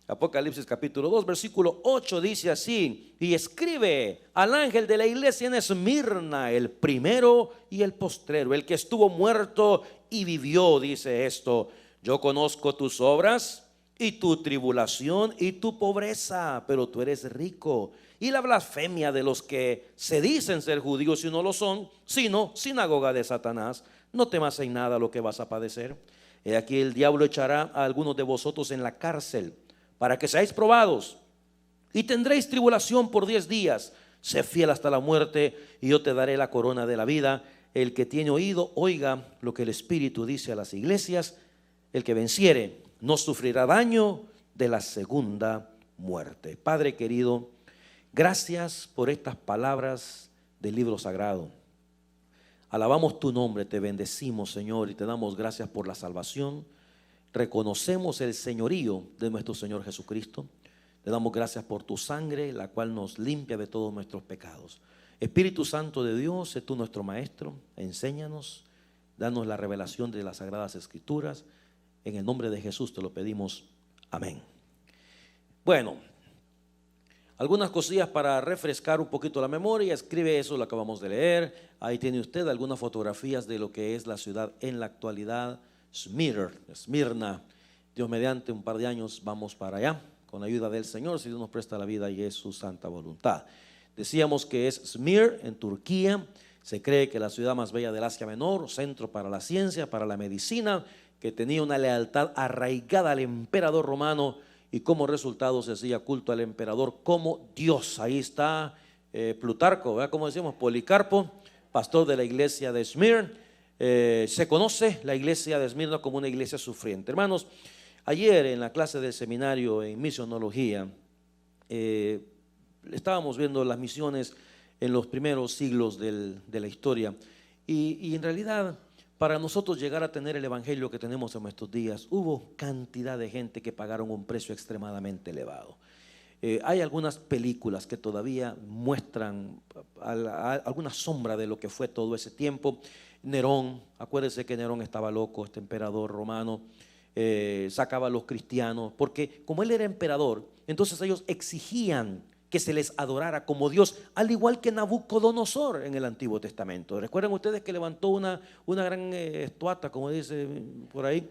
Apocalipsis capítulo 2, versículo 8 dice así: y escribe al ángel de la iglesia en Esmirna, el primero y el postrero, el que estuvo muerto y vivió, dice esto: yo conozco tus obras y tu tribulación y tu pobreza, pero tú eres rico, y la blasfemia de los que se dicen ser judíos y no lo son, sino sinagoga de Satanás. No temas en nada lo que vas a padecer. He aquí el diablo echará a algunos de vosotros en la cárcel, para que seáis probados, y tendréis tribulación por 10 días. Sé fiel hasta la muerte, y yo te daré la corona de la vida. El que tiene oído, oiga lo que el Espíritu dice a las iglesias. El que venciere no sufrirá daño de la segunda muerte. Padre querido, gracias por estas palabras del libro sagrado. Alabamos tu nombre, te bendecimos, Señor, y te damos gracias por la salvación. Reconocemos el señorío de nuestro Señor Jesucristo. Te damos gracias por tu sangre, la cual nos limpia de todos nuestros pecados. Espíritu Santo de Dios, sé tú nuestro maestro, enséñanos, danos la revelación de las Sagradas Escrituras. En el nombre de Jesús te lo pedimos, amén. Bueno, algunas cosillas para refrescar un poquito la memoria. Escribe eso, lo acabamos de leer. Ahí tiene usted algunas fotografías de lo que es la ciudad en la actualidad, Esmirna. Dios mediante, un par de años vamos para allá, con la ayuda del Señor, si Dios nos presta la vida y es su santa voluntad. Decíamos que es Smir en Turquía. Se cree que la ciudad más bella del Asia Menor, centro para la ciencia, para la medicina, que tenía una lealtad arraigada al emperador romano, y como resultado se hacía culto al emperador como Dios. Ahí está Plutarco, ¿verdad? Como decimos, Policarpo, pastor de la iglesia de Smir. Se conoce la iglesia de Esmirna como una iglesia sufriente. Hermanos, ayer en la clase del seminario en misionología estábamos viendo las misiones en los primeros siglos de la historia, y en realidad para nosotros llegar a tener el evangelio que tenemos en nuestros días, hubo cantidad de gente que pagaron un precio extremadamente elevado. Hay algunas películas que todavía muestran alguna sombra de lo que fue todo ese tiempo. Nerón, acuérdense que Nerón estaba loco, este emperador romano, sacaba a los cristianos, porque como él era emperador, entonces ellos exigían que se les adorara como Dios, al igual que Nabucodonosor en el Antiguo Testamento. Recuerden ustedes que levantó una gran estatua, como dice por ahí,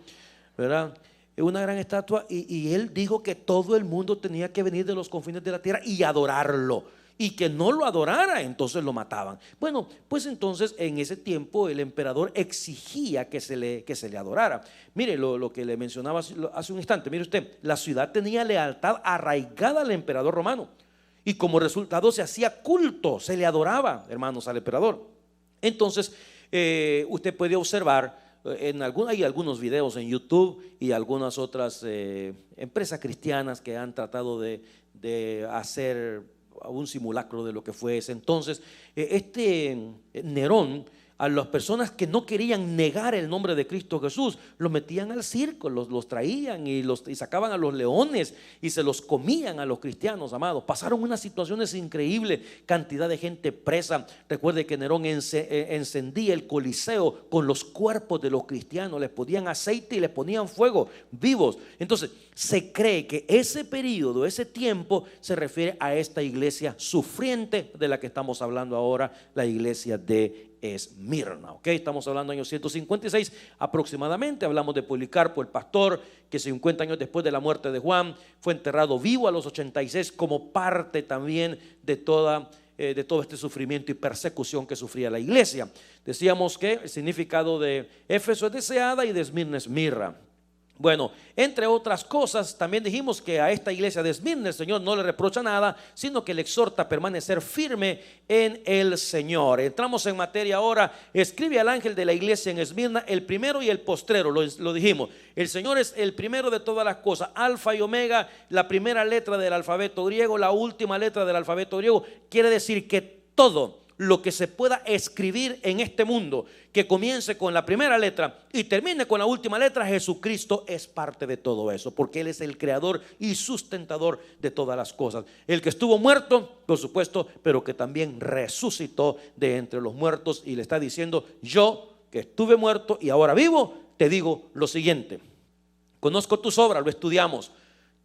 ¿verdad? Una gran estatua, y él dijo que todo el mundo tenía que venir de los confines de la tierra y adorarlo, y que no lo adorara, entonces lo mataban. Bueno, pues entonces en ese tiempo el emperador exigía que se le adorara. Mire lo que le mencionaba hace un instante. Mire usted, la ciudad tenía lealtad arraigada al emperador romano, y como resultado se hacía culto, se le adoraba, hermanos, al emperador. Entonces usted puede observar hay algunos videos en YouTube y algunas otras empresas cristianas que han tratado de hacer un simulacro de lo que fue ese entonces. Nerón, a las personas que no querían negar el nombre de Cristo Jesús, los metían al circo, los traían y sacaban a los leones y se los comían a los cristianos, amados. Pasaron unas situaciones increíbles, cantidad de gente presa. Recuerde que Nerón encendía el Coliseo con los cuerpos de los cristianos, les ponían aceite y les ponían fuego vivos. Entonces se cree que ese periodo, ese tiempo, se refiere a esta iglesia sufriente de la que estamos hablando ahora, la iglesia de Esmirna. ¿Ok? Estamos hablando del año 156 aproximadamente. Hablamos de Policarpo, el pastor, que 50 años después de la muerte de Juan fue enterrado vivo a los 86, como parte también de todo este sufrimiento y persecución que sufría la iglesia. Decíamos que el significado de Éfeso es deseada y de Esmirna es mirra. Bueno, entre otras cosas, también dijimos que a esta iglesia de Esmirna el Señor no le reprocha nada, sino que le exhorta a permanecer firme en el Señor. Entramos en materia ahora. Escribe al ángel de la iglesia en Esmirna, el primero y el postrero. Lo dijimos, el Señor es el primero de todas las cosas, alfa y omega, la primera letra del alfabeto griego, la última letra del alfabeto griego. Quiere decir que todo lo que se pueda escribir en este mundo, que comience con la primera letra y termine con la última letra, Jesucristo es parte de todo eso, porque Él es el creador y sustentador de todas las cosas. El que estuvo muerto, por supuesto, pero que también resucitó de entre los muertos, y le está diciendo: yo que estuve muerto y ahora vivo, te digo lo siguiente: conozco tus obras, lo estudiamos.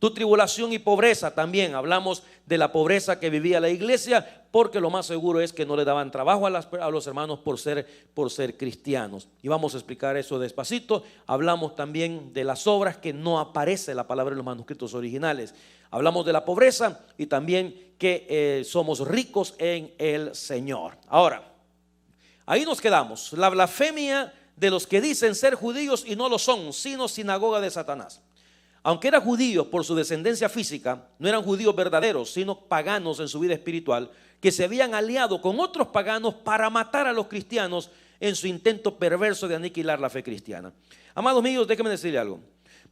Tu tribulación y pobreza también. Hablamos de la pobreza que vivía la iglesia, porque lo más seguro es que no le daban trabajo a los hermanos por ser cristianos. Y vamos a explicar eso despacito. Hablamos también de las obras, que no aparece la palabra en los manuscritos originales. Hablamos de la pobreza y también que somos ricos en el Señor. Ahora, ahí nos quedamos. La blasfemia de los que dicen ser judíos y no lo son, sino sinagoga de Satanás. Aunque eran judíos por su descendencia física, no eran judíos verdaderos, sino paganos en su vida espiritual, que se habían aliado con otros paganos para matar a los cristianos en su intento perverso de aniquilar la fe cristiana. Amados míos, déjenme decirle algo.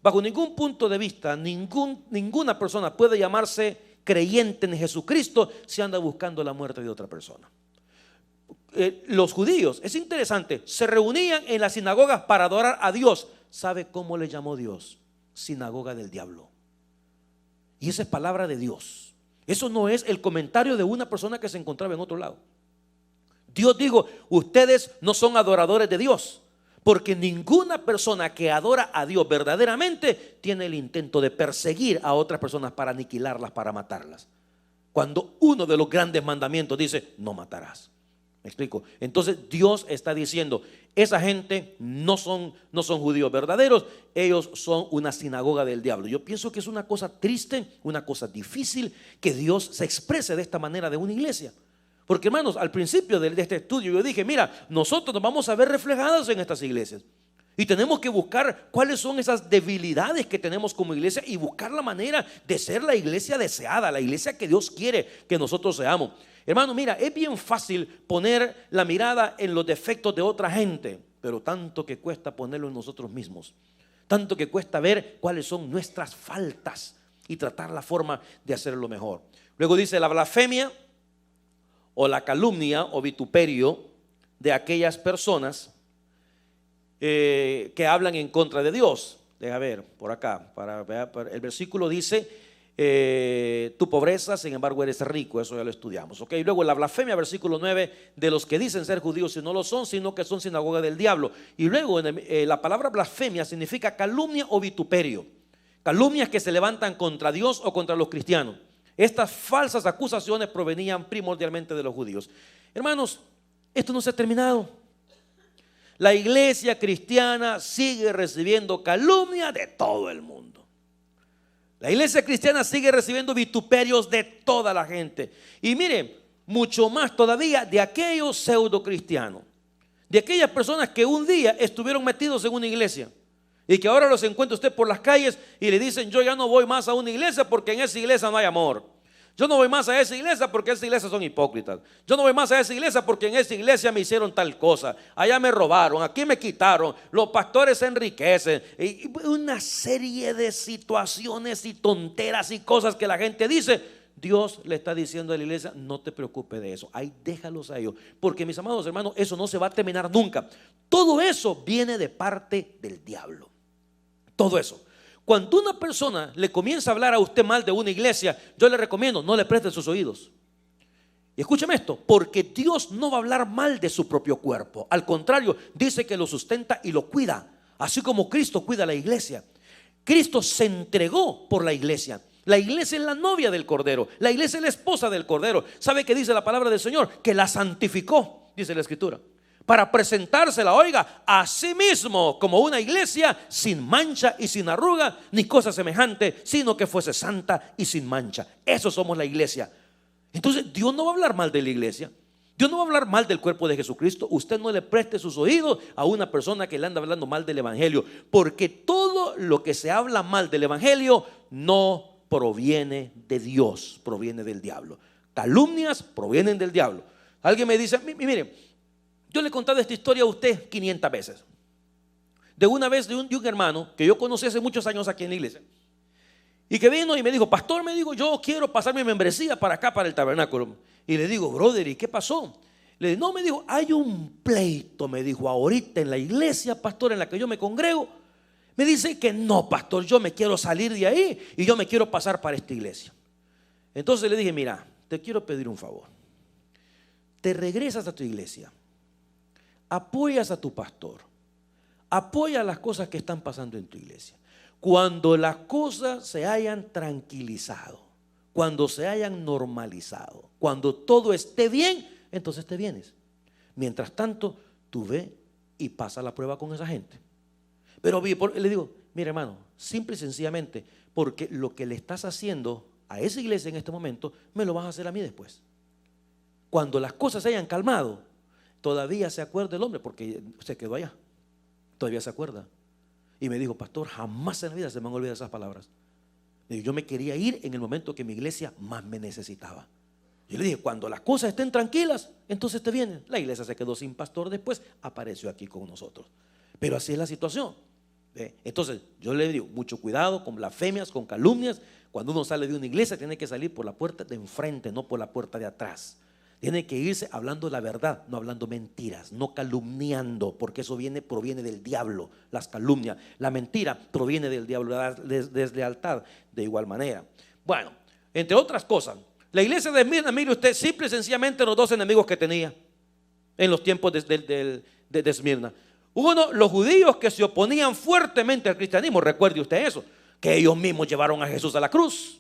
Bajo ningún punto de vista, ninguna persona puede llamarse creyente en Jesucristo si anda buscando la muerte de otra persona. Los judíos, es interesante, se reunían en las sinagogas para adorar a Dios. ¿Sabe cómo le llamó Dios? Sinagoga del diablo. Y esa es palabra de Dios. Eso no es el comentario de una persona que se encontraba en otro lado. Dios dijo: ustedes no son adoradores de Dios, porque ninguna persona que adora a Dios verdaderamente tiene el intento de perseguir a otras personas para aniquilarlas, para matarlas, cuando uno de los grandes mandamientos dice: no matarás. ¿Me explico? Entonces Dios está diciendo: esa gente no son judíos verdaderos, ellos son una sinagoga del diablo. Yo pienso que es una cosa triste, una cosa difícil que Dios se exprese de esta manera de una iglesia. Porque, hermanos, al principio de este estudio yo dije: mira, nosotros nos vamos a ver reflejados en estas iglesias, y tenemos que buscar cuáles son esas debilidades que tenemos como iglesia y buscar la manera de ser la iglesia deseada, la iglesia que Dios quiere que nosotros seamos. Hermano, mira, es bien fácil poner la mirada en los defectos de otra gente, pero tanto que cuesta ponerlo en nosotros mismos, tanto que cuesta ver cuáles son nuestras faltas y tratar la forma de hacerlo mejor. Luego dice: la blasfemia o la calumnia o vituperio de aquellas personas que hablan en contra de Dios. Deja ver por acá, el versículo dice: tu pobreza, sin embargo, eres rico. Eso ya lo estudiamos, ¿ok? Luego la blasfemia, versículo 9, de los que dicen ser judíos y no lo son, sino que son sinagoga del diablo. Y luego la palabra blasfemia significa calumnia o vituperio. Calumnias que se levantan contra Dios o contra los cristianos. Estas falsas acusaciones provenían primordialmente de los judíos. Hermanos, esto no se ha terminado. La iglesia cristiana sigue recibiendo calumnia de todo el mundo. La iglesia cristiana sigue recibiendo vituperios de toda la gente. Y mire, mucho más todavía de aquellos pseudo cristianos, de aquellas personas que un día estuvieron metidos en una iglesia y que ahora los encuentra usted por las calles y le dicen: yo ya no voy más a una iglesia porque en esa iglesia no hay amor. Yo no voy más a esa iglesia porque esas iglesias son hipócritas. Yo no voy más a esa iglesia porque en esa iglesia me hicieron tal cosa. Allá me robaron, aquí me quitaron, los pastores se enriquecen. Y una serie de situaciones y tonteras y cosas que la gente dice. Dios le está diciendo a la iglesia: no te preocupes de eso, ahí déjalos a ellos. Porque, mis amados hermanos, eso no se va a terminar nunca. Todo eso viene de parte del diablo. Todo eso. Cuando una persona le comienza a hablar a usted mal de una iglesia, yo le recomiendo: no le preste sus oídos. Y escúcheme esto, porque Dios no va a hablar mal de su propio cuerpo. Al contrario, dice que lo sustenta y lo cuida, así como Cristo cuida a la iglesia. Cristo se entregó por la iglesia. La iglesia es la novia del Cordero, la iglesia es la esposa del Cordero. ¿Sabe qué dice la palabra del Señor? Que la santificó, dice la Escritura, para presentársela, oiga, a sí mismo como una iglesia sin mancha y sin arruga ni cosa semejante, sino que fuese santa y sin mancha. Eso somos la iglesia. Entonces Dios no va a hablar mal de la iglesia, Dios no va a hablar mal del cuerpo de Jesucristo. Usted no le preste sus oídos a una persona que le anda hablando mal del evangelio, porque todo lo que se habla mal del evangelio no proviene de Dios, proviene del diablo. Calumnias provienen del diablo. Alguien me dice: mire, yo le he contado esta historia a usted 500 veces. De una vez de un hermano que yo conocí hace muchos años aquí en la iglesia, y que vino y me dijo: pastor, me dijo, yo quiero pasar mi membresía para acá, para el tabernáculo. Y le digo: brother, ¿y qué pasó? Le digo: no, me dijo, hay un pleito, me dijo, ahorita en la iglesia, pastor, en la que yo me congrego. Me dice que no, pastor, yo me quiero salir de ahí y yo me quiero pasar para esta iglesia. Entonces le dije: mira, te quiero pedir un favor. Te regresas a tu iglesia, apoyas a tu pastor, apoya las cosas que están pasando en tu iglesia. cuando las cosas se hayan tranquilizado, cuando se hayan normalizado, cuando todo esté bien, entonces te vienes. Mientras tanto, tú ve y pasa la prueba con esa gente. Pero le digo, mire hermano, simple y sencillamente, porque lo que le estás haciendo a esa iglesia en este momento, me lo vas a hacer a mí después. Cuando las cosas se hayan calmado, todavía se acuerda el hombre, porque se quedó allá, todavía se acuerda. Y me dijo, pastor, jamás en la vida se me han olvidado esas palabras. Yo me quería ir en el momento que mi iglesia más me necesitaba. Yo le dije, cuando las cosas estén tranquilas, entonces te vienen. La iglesia se quedó sin pastor, después apareció aquí con nosotros. Pero así es la situación. Entonces yo le digo, mucho cuidado con blasfemias, con calumnias. Cuando uno sale de una iglesia tiene que salir por la puerta de enfrente, no por la puerta de atrás. Tiene que irse hablando la verdad, no hablando mentiras, no calumniando, porque eso proviene del diablo, las calumnias. La mentira proviene del diablo, la deslealtad de igual manera. Bueno, entre otras cosas, la iglesia de Esmirna, mire usted, simple y sencillamente los dos enemigos que tenía en los tiempos de Esmirna. Uno, los judíos que se oponían fuertemente al cristianismo, recuerde usted eso, que ellos mismos llevaron a Jesús a la cruz.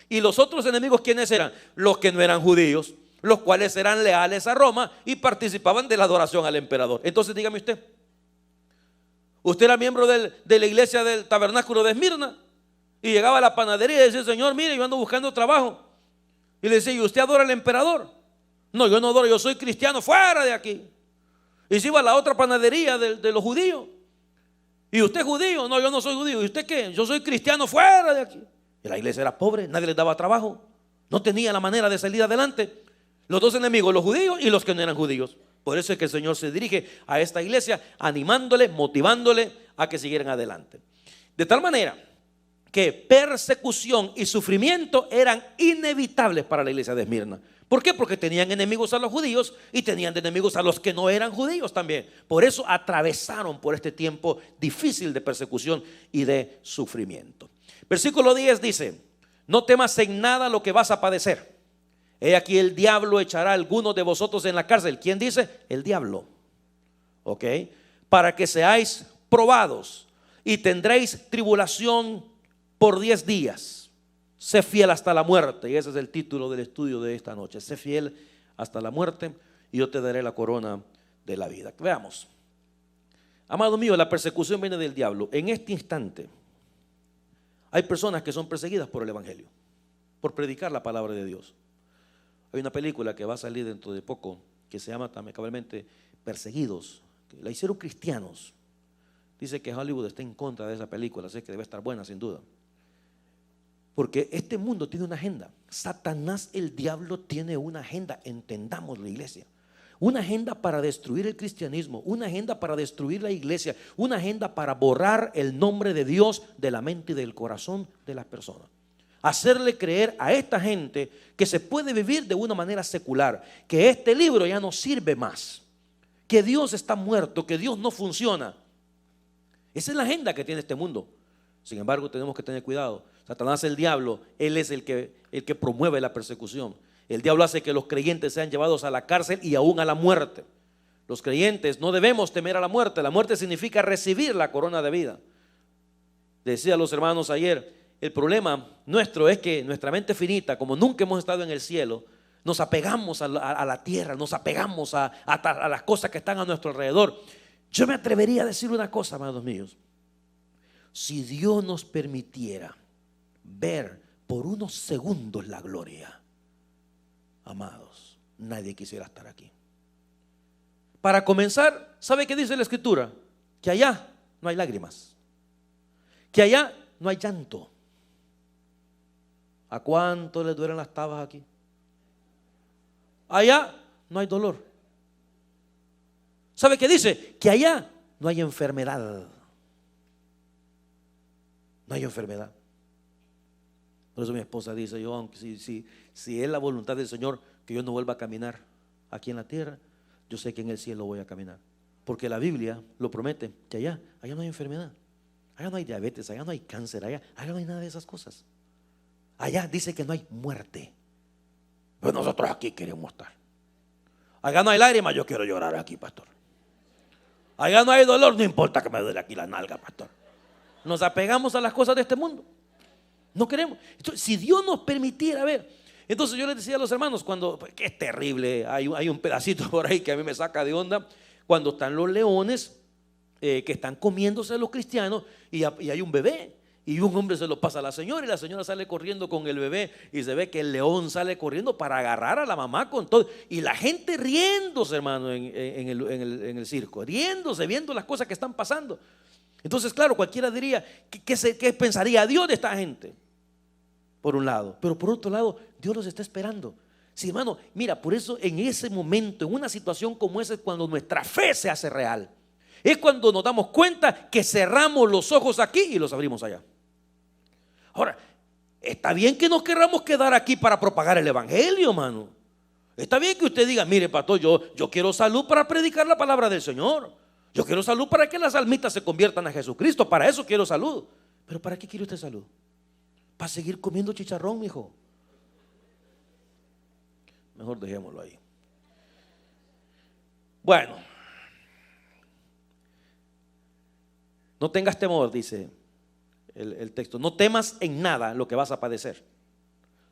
Y los otros enemigos, ¿quiénes eran? Los que no eran judíos, los cuales eran leales a Roma y participaban de la adoración al emperador. Entonces dígame usted era miembro de la iglesia del tabernáculo de Esmirna y llegaba a la panadería y decía, Señor, mire, yo ando buscando trabajo. Y le decía, ¿y usted adora al emperador? No, yo no adoro, yo soy cristiano, fuera de aquí. Y se iba a la otra panadería de los judíos. ¿Y usted es judío? No, yo no soy judío. ¿Y usted qué? Yo soy cristiano, fuera de aquí. Y la iglesia era pobre, nadie les daba trabajo, no tenía la manera de salir adelante. Los dos enemigos, los judíos y los que no eran judíos. Por eso es que el Señor se dirige a esta iglesia animándole, motivándole a que siguieran adelante. De tal manera que persecución y sufrimiento eran inevitables para la iglesia de Esmirna. ¿Por qué? Porque tenían enemigos a los judíos y tenían enemigos a los que no eran judíos también. Por eso atravesaron por este tiempo difícil de persecución y de sufrimiento. Versículo 10 dice, no temas en nada lo que vas a padecer. He aquí el diablo echará a algunos de vosotros en la cárcel. ¿Quién dice? El diablo. ¿Ok? Para que seáis probados y tendréis tribulación por 10 días. Sé fiel hasta la muerte. Y ese es el título del estudio de esta noche. Sé fiel hasta la muerte y yo te daré la corona de la vida. Veamos. Amado mío, la persecución viene del diablo. En este instante hay personas que son perseguidas por el evangelio, por predicar la palabra de Dios. Hay una película que va a salir dentro de poco que se llama también cabalmente Perseguidos, que la hicieron cristianos. Dice que Hollywood está en contra de esa película, así que debe estar buena sin duda. Porque este mundo tiene una agenda. Satanás, el diablo, tiene una agenda. Entendamos la iglesia. Una agenda para destruir el cristianismo, una agenda para destruir la iglesia, una agenda para borrar el nombre de Dios de la mente y del corazón de las personas. Hacerle creer a esta gente que se puede vivir de una manera secular, que este libro ya no sirve más, que Dios está muerto, que Dios no funciona. Esa es la agenda que tiene este mundo. Sin embargo, tenemos que tener cuidado. Satanás, el diablo, él es el que promueve la persecución. El diablo hace que los creyentes sean llevados a la cárcel y aún a la muerte. Los creyentes no debemos temer a la muerte. La muerte significa recibir la corona de vida. Decía a los hermanos ayer, el problema nuestro es que nuestra mente finita, como nunca hemos estado en el cielo, nos apegamos a la tierra, nos apegamos a las cosas que están a nuestro alrededor. Yo me atrevería a decir una cosa, amados míos. Si Dios nos permitiera ver por unos segundos la gloria, amados, nadie quisiera estar aquí. Para comenzar, ¿sabe qué dice la Escritura? Que allá no hay lágrimas, que allá no hay llanto. ¿A cuánto les duelen las tabas aquí? Allá no hay dolor. ¿Sabe qué dice? Que allá no hay enfermedad. No hay enfermedad. Por eso mi esposa dice, yo, aunque si es la voluntad del Señor que yo no vuelva a caminar aquí en la tierra, yo sé que en el cielo voy a caminar. Porque la Biblia lo promete, que allá no hay enfermedad. Allá no hay diabetes, allá no hay cáncer, allá no hay nada de esas cosas. Allá dice que no hay muerte. Pero nosotros aquí queremos estar. Allá no hay lágrimas, yo quiero llorar aquí, pastor. Allá no hay dolor, no importa que me duele aquí la nalga, pastor. Nos apegamos a las cosas de este mundo. No queremos. Entonces, si Dios nos permitiera ver. Entonces yo les decía a los hermanos, que es terrible, hay un pedacito por ahí que a mí me saca de onda, cuando están los leones que están comiéndose a los cristianos y hay un bebé. Y un hombre se lo pasa a la señora y la señora sale corriendo con el bebé y se ve que el león sale corriendo para agarrar a la mamá con todo. Y la gente riéndose, hermano, en el circo, riéndose, viendo las cosas que están pasando. Entonces, claro, cualquiera diría, ¿qué pensaría Dios de esta gente? Por un lado. Pero por otro lado, Dios los está esperando. Sí, hermano, mira, por eso en ese momento, en una situación como esa, es cuando nuestra fe se hace real. Es cuando nos damos cuenta que cerramos los ojos aquí y los abrimos allá. Ahora, está bien que nos querramos quedar aquí para propagar el evangelio, hermano. Está bien que usted diga, mire, pastor, yo quiero salud para predicar la palabra del Señor. Yo quiero salud para que las almitas se conviertan a Jesucristo. Para eso quiero salud. Pero ¿para qué quiere usted salud? ¿Para seguir comiendo chicharrón, mijo? Mejor dejémoslo ahí. Bueno, no tengas temor, dice el texto. No temas en nada lo que vas a padecer.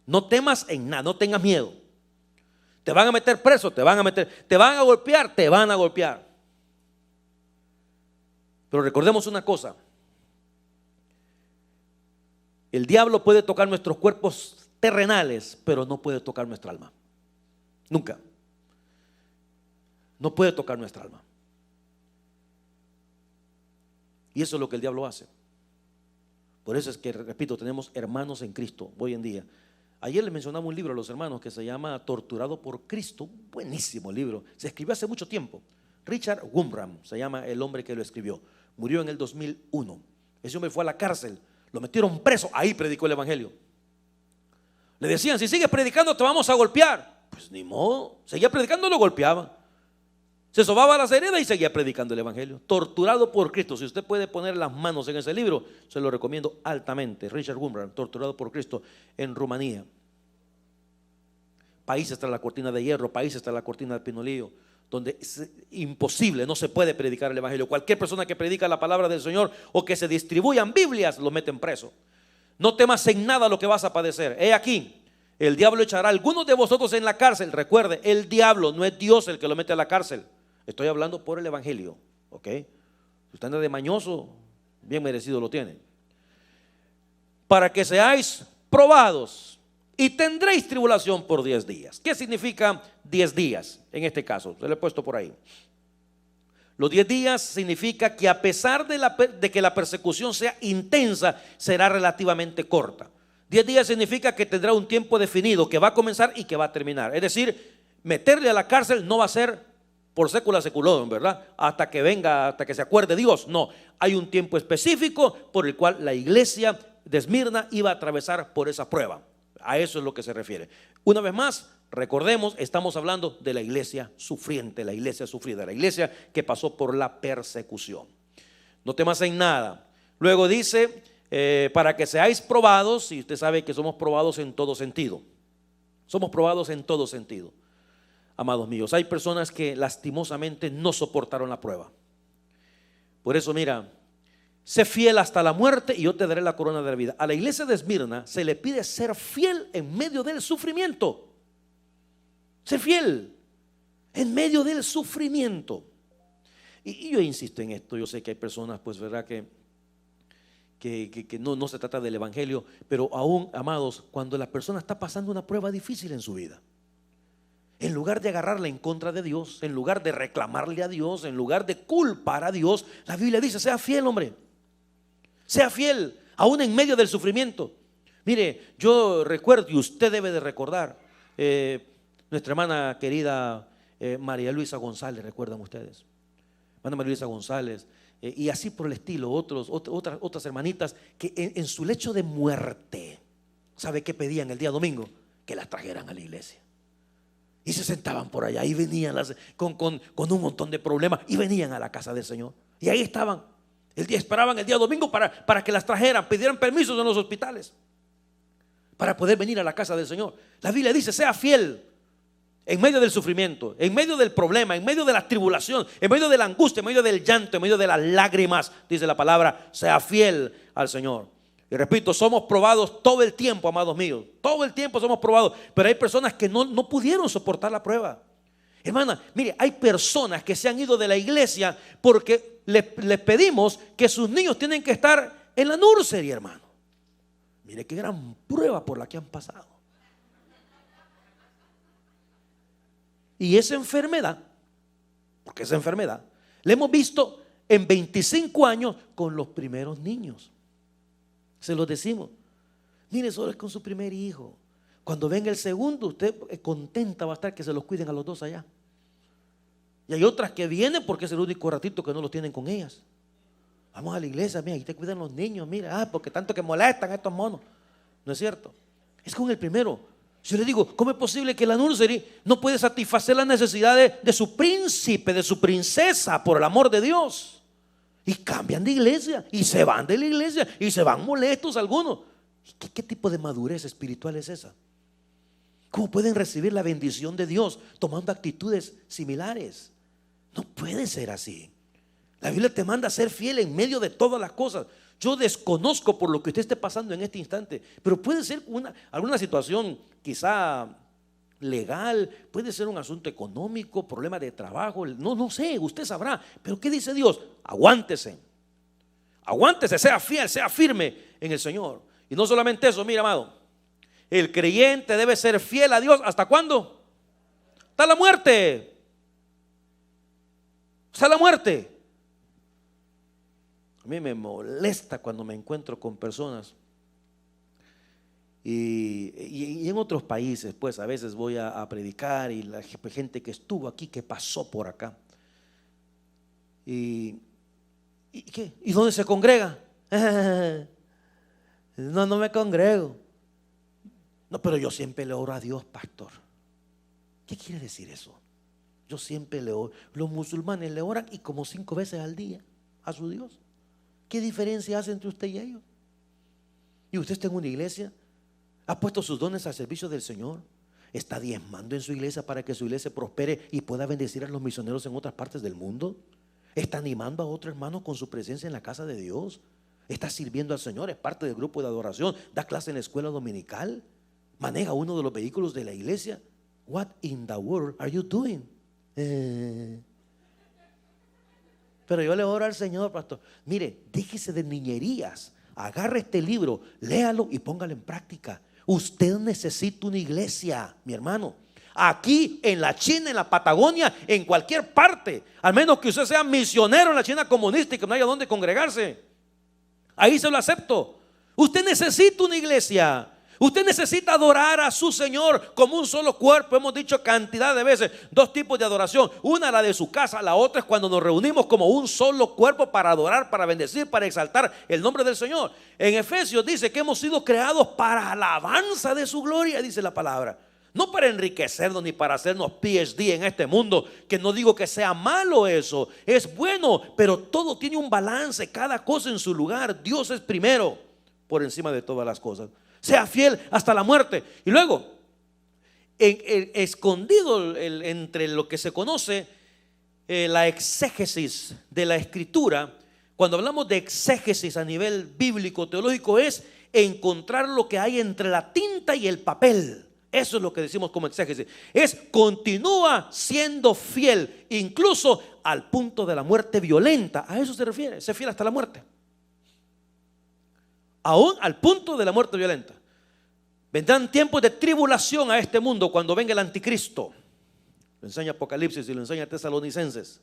No temas en nada, no tengas miedo. Te van a meter preso, te van a golpear, te van a golpear. Pero recordemos una cosa. El diablo puede tocar nuestros cuerpos terrenales, pero no puede tocar nuestra alma. Nunca. No puede tocar nuestra alma. Y eso es lo que el diablo hace. Por eso es que, repito, tenemos hermanos en Cristo hoy en día. Ayer les mencionaba un libro a los hermanos que se llama Torturado por Cristo. Buenísimo libro. Se escribió hace mucho tiempo. Richard Wurmbrand se llama el hombre que lo escribió. Murió en el 2001. Ese hombre fue a la cárcel. Lo metieron preso. Ahí predicó el evangelio. Le decían, si sigues predicando te vamos a golpear. Pues ni modo. Seguía predicando, lo golpeaban. Se sobaba las heridas y seguía predicando el evangelio. Torturado por Cristo. Si usted puede poner las manos en ese libro, se lo recomiendo altamente. Richard Wurmbrand, Torturado por Cristo, en Rumanía. Países tras la cortina de hierro, países tras la cortina de pinolillo, donde es imposible, no se puede predicar el evangelio. Cualquier persona que predica la palabra del Señor o que se distribuyan Biblias, lo meten preso. No temas en nada lo que vas a padecer. He aquí, el diablo echará a algunos de vosotros en la cárcel. Recuerde, el diablo, no es Dios el que lo mete a la cárcel. Estoy hablando por el evangelio, ¿ok? Si usted anda de mañoso, bien merecido lo tiene. Para que seáis probados y tendréis tribulación por 10 días. ¿Qué significa 10 días? En este caso, se lo he puesto por ahí. Los 10 días significa que a pesar de que la persecución sea intensa, será relativamente corta. 10 días significa que tendrá un tiempo definido, que va a comenzar y que va a terminar. Es decir, meterle a la cárcel no va a ser por sécula seculorum, ¿verdad? Hasta que venga, hasta que se acuerde Dios. No, hay un tiempo específico por el cual la iglesia de Esmirna iba a atravesar por esa prueba. A eso es lo que se refiere. Una vez más, recordemos, estamos hablando de la iglesia sufriente, la iglesia sufrida, la iglesia que pasó por la persecución. No temas en nada. Luego dice, para que seáis probados, y usted sabe que somos probados en todo sentido. Somos probados en todo sentido. Amados míos, hay personas que lastimosamente no soportaron la prueba. Por eso, mira, sé fiel hasta la muerte y yo te daré la corona de la vida. A la iglesia de Esmirna se le pide ser fiel en medio del sufrimiento. Ser fiel en medio del sufrimiento. Y yo insisto en esto. Yo sé que hay personas, pues, verdad, que no se trata del evangelio, pero aún, amados, cuando la persona está pasando una prueba difícil en su vida, en lugar de agarrarla en contra de Dios, en lugar de reclamarle a Dios, en lugar de culpar a Dios, la Biblia dice, sea fiel, hombre. Sea fiel, aún en medio del sufrimiento. Mire, yo recuerdo, y usted debe de recordar, nuestra hermana querida María Luisa González, ¿recuerdan ustedes? Hermana María Luisa González, y así por el estilo, otras hermanitas que en su lecho de muerte, ¿sabe qué pedían el día domingo? Que las trajeran a la iglesia. Y se sentaban por allá y venían con un montón de problemas y venían a la casa del Señor. Y ahí estaban. Esperaban el día domingo para que las trajeran, pidieran permisos en los hospitales para poder venir a la casa del Señor. La Biblia dice, sea fiel en medio del sufrimiento, en medio del problema, en medio de la tribulación, en medio de la angustia, en medio del llanto, en medio de las lágrimas, dice la palabra, sea fiel al Señor. Y repito, somos probados todo el tiempo, amados míos. Todo el tiempo somos probados. Pero hay personas que no pudieron soportar la prueba. Hermana, mire, hay personas que se han ido de la iglesia porque les pedimos que sus niños tienen que estar en la nursery, hermano. Mire qué gran prueba por la que han pasado. Y esa enfermedad, porque esa enfermedad la hemos visto en 25 años con los primeros niños. Se los decimos. Mire, solo es con su primer hijo. Cuando venga el segundo, usted contenta va a estar que se los cuiden a los dos allá. Y hay otras que vienen porque es el único ratito que no los tienen con ellas. Vamos a la iglesia, mira, ahí te cuidan los niños, mira, porque tanto que molestan a estos monos. ¿No es cierto? Es con el primero. Yo le digo, ¿cómo es posible que la nursery no puede satisfacer las necesidades de su príncipe, de su princesa, por el amor de Dios? Y cambian de iglesia, y se van de la iglesia, y se van molestos algunos. ¿Qué tipo de madurez espiritual es esa? ¿Cómo pueden recibir la bendición de Dios tomando actitudes similares? No puede ser así. La Biblia te manda a ser fiel en medio de todas las cosas. Yo desconozco por lo que usted esté pasando en este instante, pero puede ser alguna situación quizá legal, puede ser un asunto económico, problema de trabajo, no sé, usted sabrá. Pero ¿qué dice Dios? Aguántese, sea fiel, sea firme en el Señor. Y no solamente eso, mira, amado, el creyente debe ser fiel a Dios. ¿Hasta cuándo? Hasta la muerte. Hasta la muerte. A mí me molesta cuando me encuentro con personas y en otros países, pues a veces voy a predicar y la gente que estuvo aquí, que pasó por acá. ¿Y qué? ¿Y dónde se congrega? No me congrego. No, pero yo siempre le oro a Dios, pastor. ¿Qué quiere decir eso? Yo siempre le oro. Los musulmanes le oran y como 5 veces al día a su Dios. ¿Qué diferencia hace entre usted y ellos? Y usted está en una iglesia, ha puesto sus dones al servicio del Señor, está diezmando en su iglesia para que su iglesia prospere y pueda bendecir a los misioneros en otras partes del mundo. Está animando a otro hermano con su presencia en la casa de Dios. Está sirviendo al Señor, es parte del grupo de adoración, da clase en la escuela dominical, maneja uno de los vehículos de la iglesia. What in the world are you doing? Pero yo le oro al Señor, pastor. Mire, déjese de niñerías. Agarre este libro, léalo y póngalo en práctica. Usted necesita una iglesia, mi hermano. Aquí en la China, en la Patagonia, en cualquier parte. Al menos que usted sea misionero en la China comunista y que no haya donde congregarse. Ahí se lo acepto. Usted necesita una iglesia. Usted necesita adorar a su Señor como un solo cuerpo. Hemos dicho cantidad de veces 2 tipos de adoración. Una, la de su casa. La otra es cuando nos reunimos como un solo cuerpo para adorar, para bendecir, para exaltar el nombre del Señor. En Efesios dice que hemos sido creados para alabanza de su gloria, dice la palabra. No para enriquecernos ni para hacernos PhD en este mundo, que no digo que sea malo eso. Es bueno, pero todo tiene un balance, cada cosa en su lugar. Dios es primero por encima de todas las cosas. Sea fiel hasta la muerte. Y luego, escondido entre lo que se conoce la exégesis de la escritura, cuando hablamos de exégesis a nivel bíblico, teológico, es encontrar lo que hay entre la tinta y el papel. Eso es lo que decimos como exégesis. Es continúa siendo fiel, incluso al punto de la muerte violenta. A eso se refiere, ser fiel hasta la muerte. Aún al punto de la muerte violenta. Vendrán tiempos de tribulación a este mundo cuando venga el anticristo. Lo enseña Apocalipsis y lo enseña Tesalonicenses.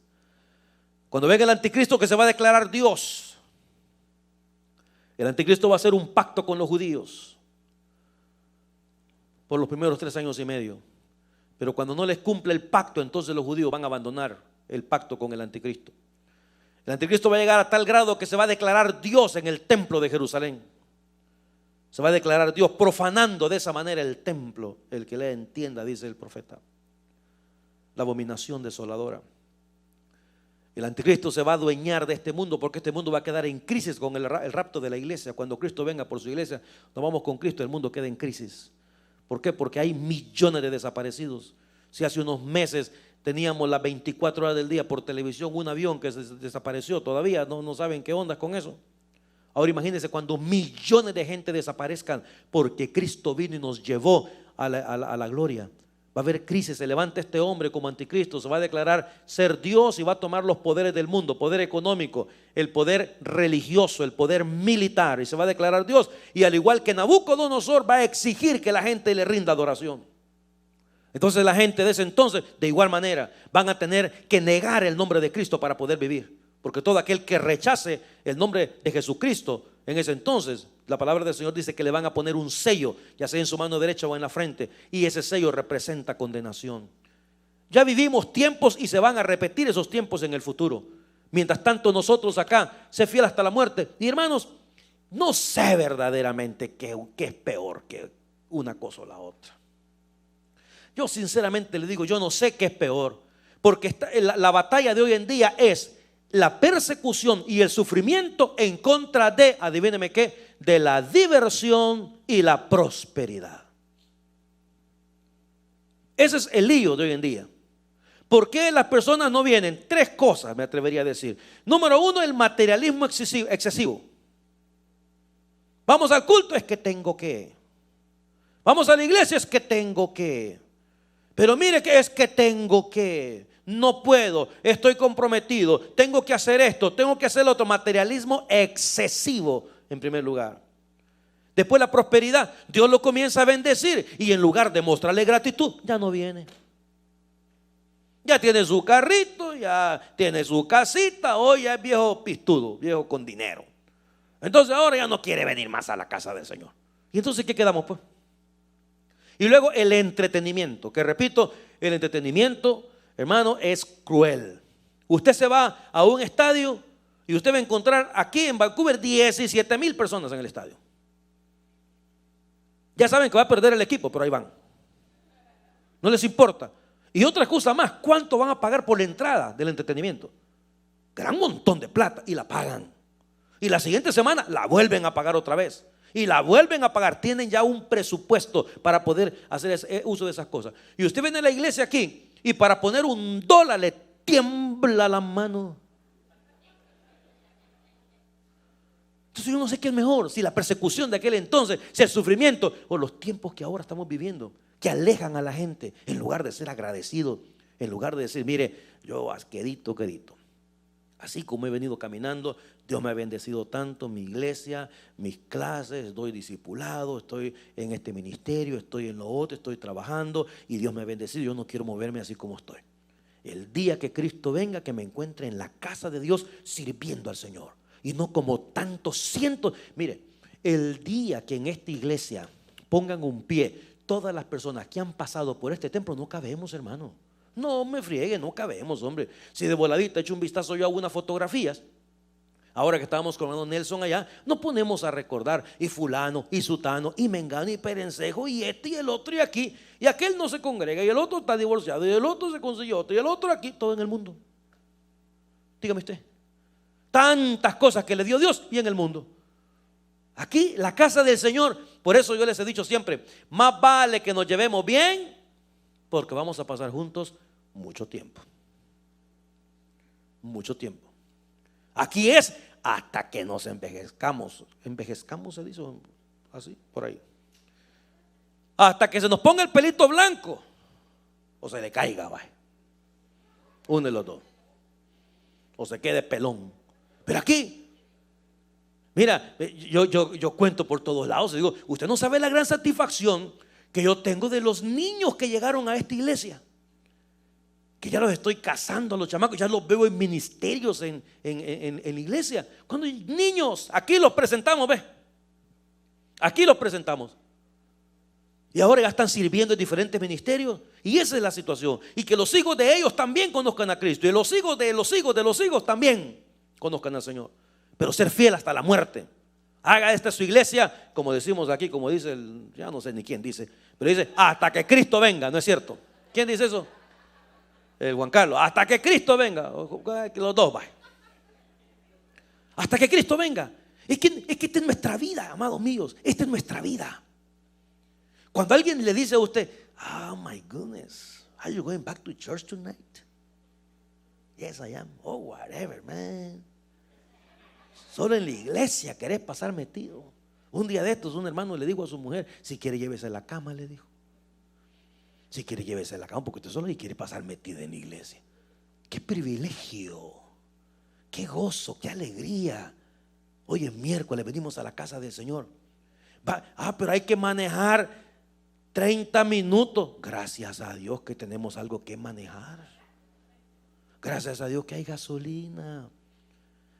Cuando venga el anticristo, que se va a declarar Dios. El anticristo va a hacer un pacto con los judíos por los primeros 3 años y medio. Pero cuando no les cumple el pacto, entonces los judíos van a abandonar el pacto con el anticristo. El anticristo va a llegar a tal grado que se va a declarar Dios en el templo de Jerusalén. Se va a declarar Dios, profanando de esa manera el templo. El que le entienda, dice el profeta. La abominación desoladora. El anticristo se va a adueñar de este mundo, porque este mundo va a quedar en crisis con el rapto de la iglesia. Cuando Cristo venga por su iglesia, nos vamos con Cristo, el mundo queda en crisis. ¿Por qué? Porque hay millones de desaparecidos. Si hace unos meses teníamos las 24 horas del día por televisión un avión que desapareció, todavía no saben qué onda con eso. Ahora imagínense cuando millones de gente desaparezcan porque Cristo vino y nos llevó a la gloria. Va a haber crisis, se levanta este hombre como anticristo, se va a declarar ser Dios y va a tomar los poderes del mundo, poder económico, el poder religioso, el poder militar, y se va a declarar Dios. Y al igual que Nabucodonosor va a exigir que la gente le rinda adoración. Entonces la gente de ese entonces, de igual manera, van a tener que negar el nombre de Cristo para poder vivir. Porque todo aquel que rechace el nombre de Jesucristo en ese entonces, la palabra del Señor dice que le van a poner un sello, ya sea en su mano derecha o en la frente, y ese sello representa condenación. Ya vivimos tiempos y se van a repetir esos tiempos en el futuro. Mientras tanto nosotros acá, sé fiel hasta la muerte. Y hermanos, no sé verdaderamente qué es peor que una cosa o la otra. Yo sinceramente le digo, yo no sé qué es peor, porque la batalla de hoy en día es la persecución y el sufrimiento en contra de, adivíneme qué, de la diversión y la prosperidad. Ese es el lío de hoy en día. ¿Por qué las personas no vienen? Tres cosas me atrevería a decir. Número uno, el materialismo excesivo. Vamos al culto, es que tengo que. Vamos a la iglesia, es que tengo que. Pero mire que es que tengo que. No puedo, estoy comprometido, tengo que hacer esto, tengo que hacer lo otro. Materialismo excesivo en primer lugar. Después la prosperidad, Dios lo comienza a bendecir y en lugar de mostrarle gratitud, ya no viene. Ya tiene su carrito, ya tiene su casita, hoy ya es viejo pistudo, viejo con dinero. Entonces ahora ya no quiere venir más a la casa del Señor. ¿Y entonces qué quedamos pues? Y luego el entretenimiento, que repito, el entretenimiento, hermano, es cruel. Usted se va a un estadio y usted va a encontrar aquí en Vancouver 17,000 personas en el estadio. Ya saben que va a perder el equipo, pero ahí van. No les importa. Y otra cosa más, ¿cuánto van a pagar por la entrada del entretenimiento? Gran montón de plata y la pagan. Y la siguiente semana la vuelven a pagar otra vez. Y la vuelven a pagar. Tienen ya un presupuesto para poder hacer uso de esas cosas. Y usted viene a la iglesia aquí y para poner $1 le tiembla la mano. Entonces yo no sé qué es mejor, si la persecución de aquel entonces, si el sufrimiento o los tiempos que ahora estamos viviendo, que alejan a la gente en lugar de ser agradecido, en lugar de decir, mire, yo quedito, así como he venido caminando, Dios me ha bendecido tanto, mi iglesia, mis clases, doy discipulado, estoy en este ministerio, estoy en lo otro, estoy trabajando y Dios me ha bendecido, yo no quiero moverme así como estoy. El día que Cristo venga, que me encuentre en la casa de Dios sirviendo al Señor y no como tantos cientos. Mire, el día que en esta iglesia pongan un pie todas las personas que han pasado por este templo, no cabemos, hermano. No me friegue, no cabemos, hombre. Si de voladita echo un vistazo yo a unas fotografías, ahora que estábamos con hermano Nelson allá, nos ponemos a recordar y fulano y sutano y mengano y perencejo y este y el otro y aquí, y aquel no se congrega y el otro está divorciado y el otro se consiguió otro y el otro aquí, todo en el mundo. Dígame usted, tantas cosas que le dio Dios y en el mundo. Aquí la casa del Señor, por eso yo les he dicho siempre, más vale que nos llevemos bien, porque vamos a pasar juntos mucho tiempo. Mucho tiempo. Aquí es hasta que nos envejezcamos. Envejezcamos se dice así, por ahí. Hasta que se nos ponga el pelito blanco o se le caiga, vaya. Uno de los dos. O se quede pelón. Pero aquí, mira, yo cuento por todos lados y digo, usted no sabe la gran satisfacción que yo tengo de los niños que llegaron a esta iglesia. Que ya los estoy casando a los chamacos, ya los veo en ministerios en la iglesia. Cuando niños, aquí los presentamos, ¿ves? Aquí los presentamos. Y ahora ya están sirviendo en diferentes ministerios. Y esa es la situación. Y que los hijos de ellos también conozcan a Cristo. Y los hijos de los hijos de los hijos también conozcan al Señor. Pero ser fiel hasta la muerte. Haga esta su iglesia, como decimos aquí, como dice ya no sé ni quién dice, pero dice, hasta que Cristo venga, ¿no es cierto? ¿Quién dice eso? El Juan Carlos, hasta que Cristo venga. Los dos, vaya. Hasta que Cristo venga. Es que esta es nuestra vida, amados míos. Esta es nuestra vida. Cuando alguien le dice a usted, oh my goodness, Are you going back to church tonight? Yes, I am. Oh, whatever, man. Solo en la iglesia querés pasar metido. Un día de estos, un hermano le dijo a su mujer: si quiere, llévese a la cama, le dijo. Si quiere, llévese a la cama, porque usted solo quiere pasar metido en la iglesia. Qué privilegio, qué gozo, qué alegría. Hoy es miércoles, venimos a la casa del Señor. Pero hay que manejar 30 minutos. Gracias a Dios que tenemos algo que manejar. Gracias a Dios que hay gasolina.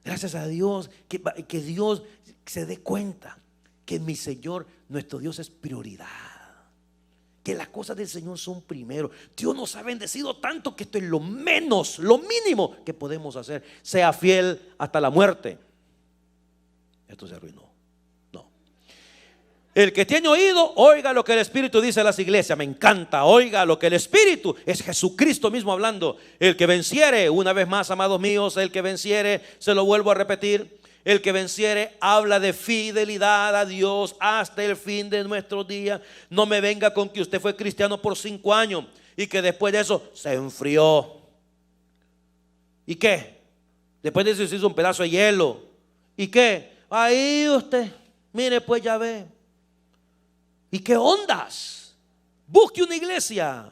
Gracias a Dios que Dios se dé cuenta que mi Señor, nuestro Dios, es prioridad. Que las cosas del Señor son primero. Dios nos ha bendecido tanto que esto es lo menos, lo mínimo que podemos hacer. Sea fiel hasta la muerte. Esto se arruinó. No. El que tiene oído, oiga lo que el Espíritu dice a las iglesias. Me encanta. Oiga lo que el Espíritu, es Jesucristo mismo hablando. El que venciere, una vez más, amados míos, el que venciere, se lo vuelvo a repetir, el que venciere habla de fidelidad a Dios hasta el fin de nuestros días. No me venga con que usted fue cristiano por 5 años y que después de eso se enfrió. ¿Y qué? Después de eso se hizo un pedazo de hielo. ¿Y qué? Ahí usted, mire, pues ya ve. ¿Y qué ondas? Busque una iglesia.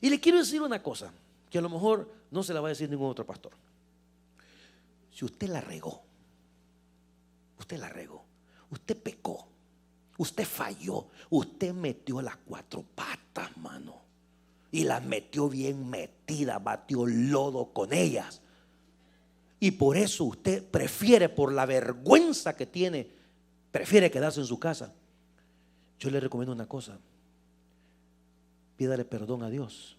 Y le quiero decir una cosa que a lo mejor no se la va a decir ningún otro pastor. Si usted la regó, usted pecó, usted falló, usted metió las 4 patas, mano, y las metió bien metidas, batió lodo con ellas, y por eso usted prefiere, por la vergüenza que tiene, prefiere quedarse en su casa. Yo le recomiendo una cosa: pídale perdón a Dios,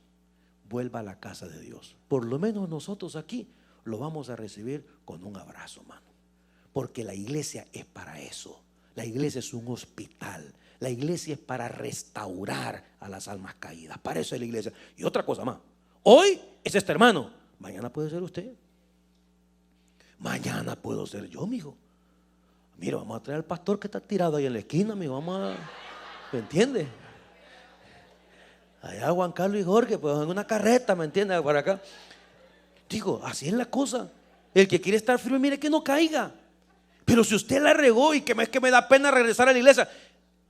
vuelva a la casa de Dios. Por lo menos nosotros aquí lo vamos a recibir con un abrazo, mano. Porque la iglesia es para eso. La iglesia es un hospital. La iglesia es para restaurar a las almas caídas. Para eso es la iglesia. Y otra cosa más: hoy es este hermano, mañana puede ser usted. Mañana puedo ser yo, mijo. Mira, vamos a traer al pastor que está tirado ahí en la esquina, mijo. Vamos a, ¿me entiende? Allá Juan Carlos y Jorge, pues en una carreta, ¿me entiende? Para acá. Digo, así es la cosa. El que quiere estar firme, mire que no caiga. Pero si usted la regó y que es que me da pena regresar a la iglesia,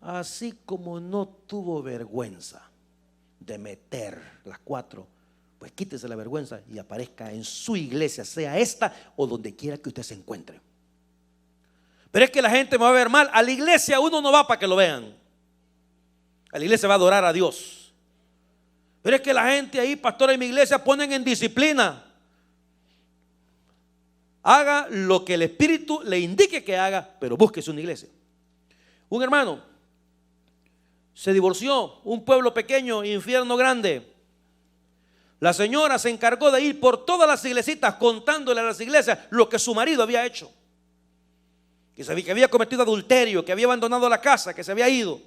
así como no tuvo vergüenza de meter las 4, pues quítese la vergüenza y aparezca en su iglesia, sea esta o donde quiera que usted se encuentre. Pero es que la gente me va a ver mal. A la iglesia uno no va para que lo vean. A la iglesia va a adorar a Dios. Pero es que la gente ahí, pastor, en mi iglesia ponen en disciplina. Haga lo que el Espíritu le indique que haga, pero búsquese una iglesia. Un hermano se divorció, un pueblo pequeño, infierno grande. La señora se encargó de ir por todas las iglesitas contándole a las iglesias lo que su marido había hecho. Que había cometido adulterio, que había abandonado la casa, que se había ido.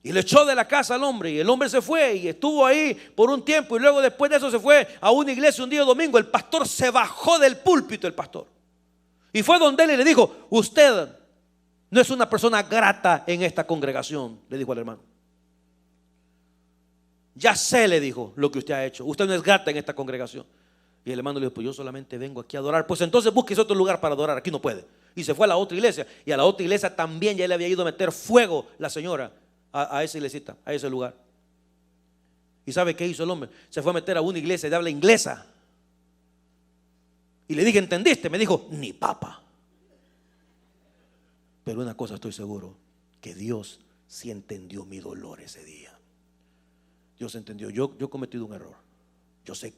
Y le echó de la casa al hombre, y el hombre se fue y estuvo ahí por un tiempo, y luego después de eso se fue a una iglesia un día domingo. El pastor se bajó del púlpito, el pastor, y fue donde él y le dijo: usted no es una persona grata en esta congregación, le dijo al hermano. Ya sé, le dijo, lo que usted ha hecho. Usted no es grata en esta congregación. Y el hermano le dijo: pues yo solamente vengo aquí a adorar. Pues entonces búsquese otro lugar para adorar, aquí no puede. Y se fue a la otra iglesia, y a la otra iglesia también ya le había ido a meter fuego la señora a esa iglesita, a ese lugar. ¿Y sabe qué hizo el hombre? Se fue a meter a una iglesia de habla inglesa. Y le dije: ¿entendiste? Me dijo: ni papa. Pero una cosa estoy seguro, que Dios sí entendió mi dolor ese día. Dios entendió. Yo he cometido un error. Yo sé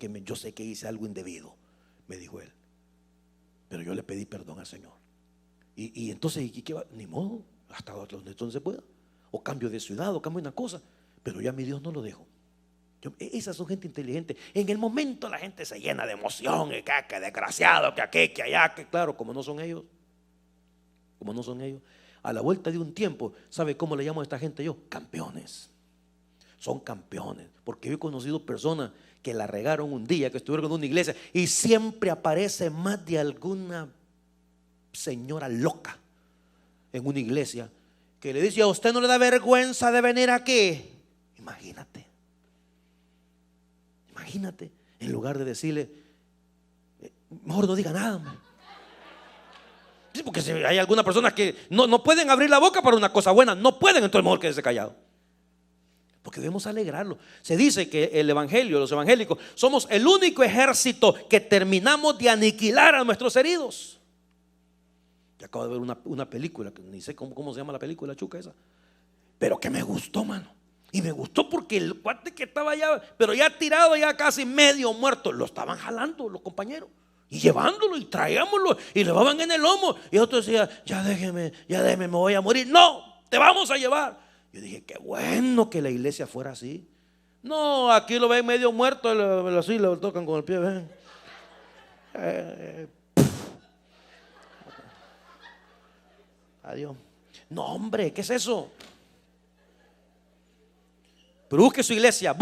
que hice algo indebido, me dijo él. Pero yo le pedí perdón al Señor. Y entonces, ¿y qué va? Ni modo, hasta donde entonces pueda. O cambio de ciudad, o cambio de una cosa. Pero ya mi Dios no lo dejó. Esas son gente inteligente. En el momento la gente se llena de emoción, y que desgraciado, que aquí, que allá, que claro, como no son ellos. Como no son ellos. A la vuelta de un tiempo, ¿sabe cómo le llamo a esta gente yo? Campeones. Son campeones. Porque yo he conocido personas que la regaron un día, que estuvieron en una iglesia, y siempre aparece más de alguna señora loca en una iglesia que le dice: ¿a usted no le da vergüenza de venir aquí? Imagínate. Imagínate, en lugar de decirle, mejor no diga nada, hombre. Sí, porque si hay algunas personas que no pueden abrir la boca para una cosa buena, no pueden, entonces mejor quédese callado. Porque debemos alegrarlo. Se dice que el evangelio, los evangélicos, somos el único ejército que terminamos de aniquilar a nuestros heridos. Yo acabo de ver una película, que ni sé cómo se llama la película chuca esa, pero que me gustó, mano. Y me gustó porque el cuate que estaba allá, pero ya tirado, ya casi medio muerto, lo estaban jalando los compañeros y llevándolo y traíamoslo y lo llevaban en el lomo. Y otro decía, ya déjeme, me voy a morir. No, te vamos a llevar. Yo dije, qué bueno que la iglesia fuera así. No, aquí lo ven medio muerto, así lo tocan con el pie, ven. Adiós. No, hombre, ¿qué es eso? Pero busque su iglesia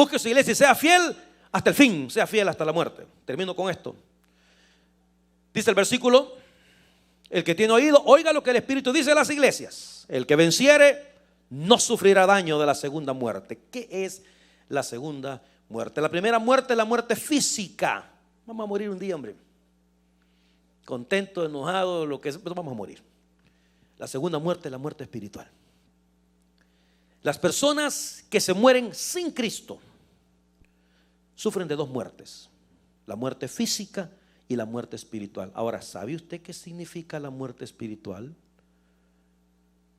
y sea fiel hasta el fin, sea fiel hasta la muerte. Termino con esto. Dice el versículo, el que tiene oído, oiga lo que el Espíritu dice a las iglesias. El que venciere no sufrirá daño de la segunda muerte. ¿Qué es la segunda muerte? La primera muerte es la muerte física. Vamos a morir un día, hombre. Contento, enojado, lo que sea, pero vamos a morir. La segunda muerte es la muerte espiritual. Las personas que se mueren sin Cristo sufren de dos muertes: la muerte física y la muerte espiritual. Ahora, ¿sabe usted qué significa la muerte espiritual?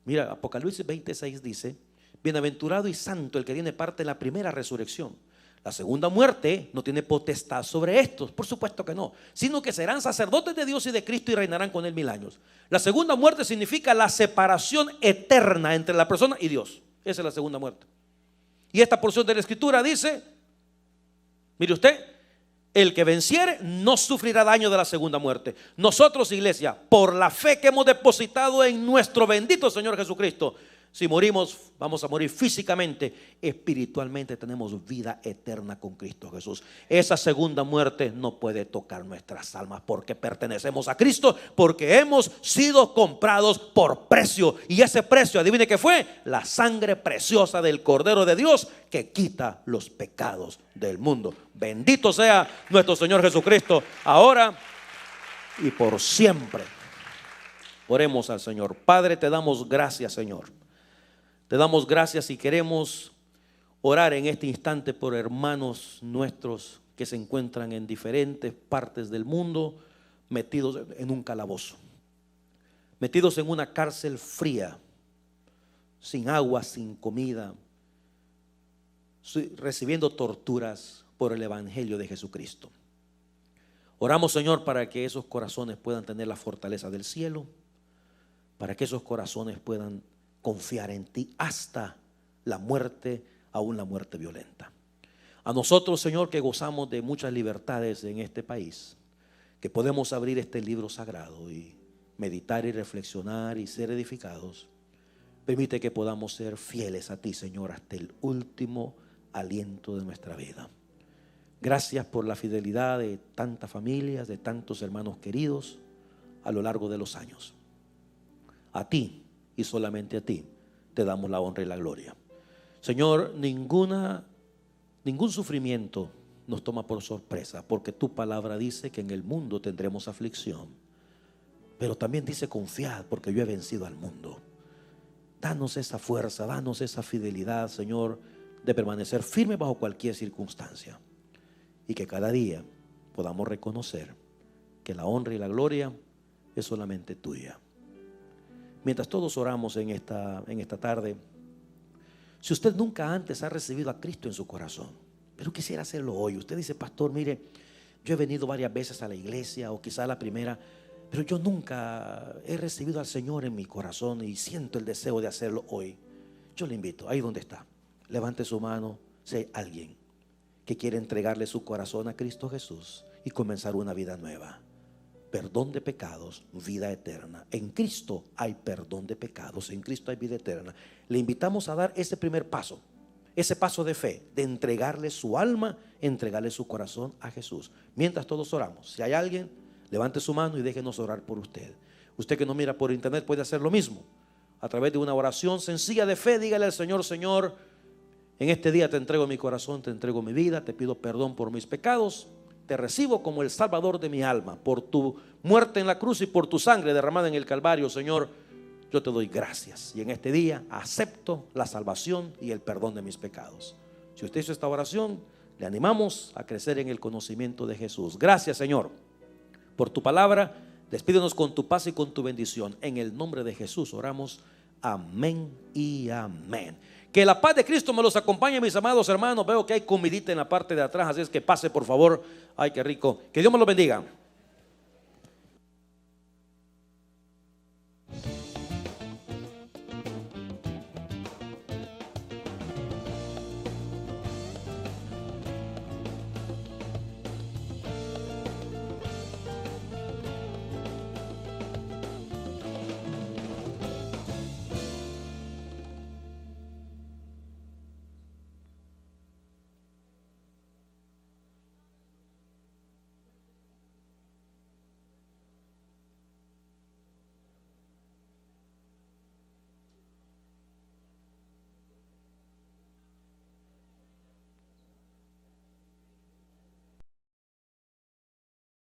Mira, Apocalipsis 26 dice, bienaventurado y santo el que tiene parte en la primera resurrección. La segunda muerte no tiene potestad sobre estos, por supuesto que no, sino que serán sacerdotes de Dios y de Cristo y reinarán con él 1000 años. La segunda muerte significa la separación eterna entre la persona y Dios. Esa es la segunda muerte. Y esta porción de la Escritura dice, mire usted, el que venciere no sufrirá daño de la segunda muerte. Nosotros, iglesia, por la fe que hemos depositado en nuestro bendito Señor Jesucristo, si morimos, vamos a morir físicamente, espiritualmente tenemos vida eterna con Cristo Jesús. Esa segunda muerte no puede tocar nuestras almas porque pertenecemos a Cristo, porque hemos sido comprados por precio. Y ese precio, adivine qué fue: la sangre preciosa del Cordero de Dios que quita los pecados del mundo. Bendito sea nuestro Señor Jesucristo, ahora y por siempre. Oremos al Señor. Padre, te damos gracias, Señor. Te damos gracias y queremos orar en este instante por hermanos nuestros que se encuentran en diferentes partes del mundo, metidos en un calabozo, metidos en una cárcel fría, sin agua, sin comida, recibiendo torturas por el evangelio de Jesucristo. Oramos, Señor, para que esos corazones puedan tener la fortaleza del cielo, para que esos corazones puedan confiar en ti hasta la muerte, aún la muerte violenta. A nosotros, Señor, que gozamos de muchas libertades en este país, que podemos abrir este libro sagrado y meditar y reflexionar y ser edificados, permite que podamos ser fieles a ti, Señor, hasta el último aliento de nuestra vida. Gracias por la fidelidad de tantas familias, de tantos hermanos queridos a lo largo de los años. A ti y solamente a ti te damos la honra y la gloria. Señor, ningún sufrimiento nos toma por sorpresa, porque tu palabra dice que en el mundo tendremos aflicción, pero también dice confiad, porque yo he vencido al mundo. Danos esa fuerza, danos esa fidelidad, Señor, de permanecer firme bajo cualquier circunstancia, y que cada día podamos reconocer que la honra y la gloria es solamente tuya. Mientras todos oramos en esta tarde, si usted nunca antes ha recibido a Cristo en su corazón, pero quisiera hacerlo hoy, usted dice, pastor, mire, yo he venido varias veces a la iglesia, o quizá la primera, pero yo nunca he recibido al Señor en mi corazón y siento el deseo de hacerlo hoy. Yo le invito, ahí donde está, levante su mano si hay alguien que quiere entregarle su corazón a Cristo Jesús y comenzar una vida nueva. Perdón de pecados, vida eterna. En Cristo hay perdón de pecados, en Cristo hay vida eterna. Le invitamos a dar ese primer paso, ese paso de fe, de entregarle su alma, entregarle su corazón a Jesús. Mientras todos oramos, si hay alguien, levante su mano y déjenos orar por usted. Usted que no mira por internet puede hacer lo mismo. A través de una oración sencilla de fe, dígale al Señor, Señor, En este día te entrego mi corazón, te entrego mi vida, te pido perdón por mis pecados. Te recibo como el Salvador de mi alma. Por tu muerte en la cruz y por tu sangre derramada en el Calvario, Señor, yo te doy gracias. Y en este día acepto la salvación y el perdón de mis pecados. Si usted hizo esta oración, le animamos a crecer en el conocimiento de Jesús. Gracias, Señor, por tu palabra. Despídenos con tu paz y con tu bendición. En el nombre de Jesús oramos. Amén y amén. Que la paz de Cristo me los acompañe, mis amados hermanos. Veo que hay comidita en la parte de atrás, así es que pase por favor. Ay, qué rico. Que Dios me los bendiga.